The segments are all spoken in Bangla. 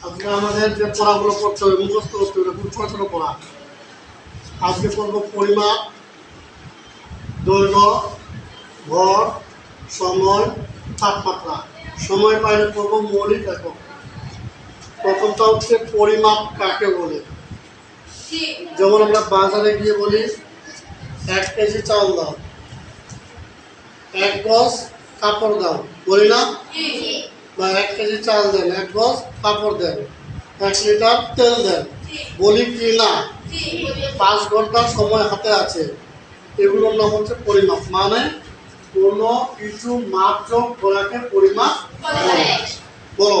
আজকে আমাদের যে পড়াগুলো পড়তে হবে, মুখস্থ করতে হবে, খুব ছোটো ছোটো পড়া। আজকে পড়বো পরিমাপ, দৈর্ঘ্য, ভর, সময়, তাপমাত্রা। সময় পাইলে পড়বো মৌলিক একক। প্রথমটা হচ্ছে পরিমাপ কাকে বলে। যেমন আমরা বাজারে গিয়ে বলি 1 কেজি চাল দাও, 1 গজ কাপড় দাও, বলি না? বা 1 কেজি চাল দেন, 1 গজ কাপড় দেন, 1 লিটার তেল দেন, বলি কি না? 5 ঘন্টা সময় হাতে আছে। এগুলোর নাম হচ্ছে পরিমাপ। মানে কোনো কিছু মাপযোগ করাকে পরিমাপ বলে। বলো।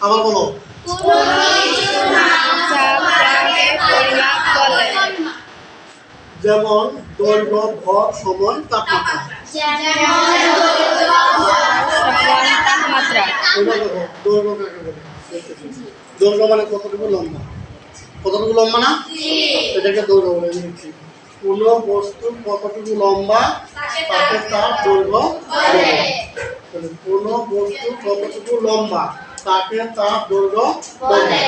আবার বলো। যেমন দৈর্ঘ্য, ভর, সময়, তাপমাত্রা। দৈর্ঘ্য কাকে বলে? দৈর্ঘ্য মানে কতটুকু লম্বা? কতটুকু লম্বা না? এটাকে দৈর্ঘ্য বলে নিচ্ছি। কোনো বস্তু কতটুকু লম্বা তাকে তার দৈর্ঘ্য বলে। কোনো বস্তু কতটুকু লম্বা তাকে তার দৈর্ঘ্য বলে।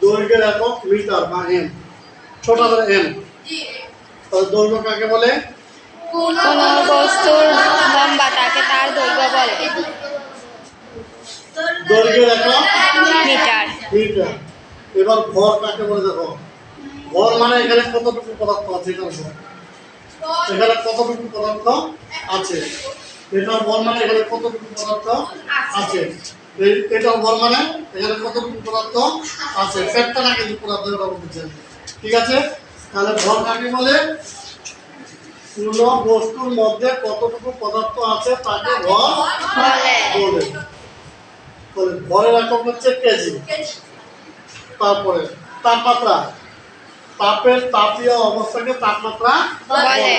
দৈর্ঘ্যের একক মিটার বা এম, ছোট করে এম। দৈর্ঘ্য কাকে বলে? কোনো বস্তুর লম্বা তাকে তার দৈর্ঘ্য বলে। দৈর্ঘ্যের একক মিটার। মিটার। এবার ভর কাকে বলে দেখো। ভর মানে এখানে কতটুকু পদার্থ আছে, এটার ভর। এখানে কতটুকু পদার্থ আছে, এটার ভর মানে এখানে কতটুকু পদার্থ আছে। এটার ভর মানে এখানে কতটুকু পদার্থ আছে। ফ্যাক্টর না কিন্তু পদার্থ এটা বলতেছেন। ঠিক আছে, তাহলে ভর কাকে বলে? কোনো বস্তুর মধ্যে কতটুকু পদার্থ আছে তাকে ভর বলে। ভরের একক হচ্ছে কেজি। তারপরে তাপমাত্রা। তাপের তাপীয় অবস্থাকে তাপমাত্রা বলে।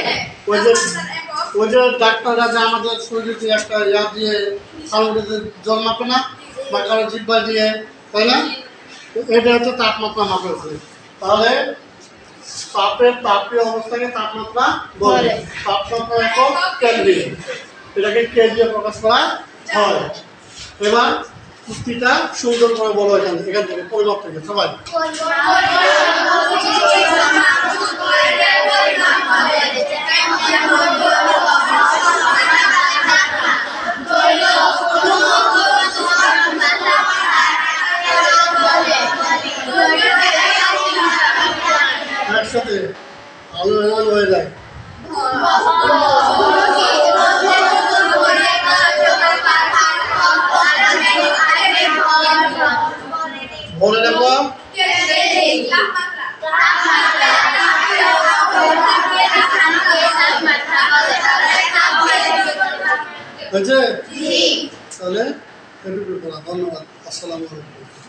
ওই যে ডাক্তাররা যে আমাদের শরীরে একটা ইয়া দিয়ে সামগ্রীতে জল মাপে না, বা কারো জিব্বা দিয়ে, তাই না? এটা হচ্ছে তাপমাত্রা মাপের ফলে। তাহলে তাপের তাপীয় অবস্থাকে তাপমাত্রা বলে। তাপমাত্রা একক কেলভিন। এটাকে কেজিয়ে প্রকাশ করা হয়। এবার কুস্তিটা সুন্দর করে বলো এখান থেকে পরিমাপ থেকে সবাই। একসাথে আলো এমন হয়ে যায়। বলে দেখো হয়েছে। তাহলে ধন্যবাদ। আসসালামু আলাইকুম।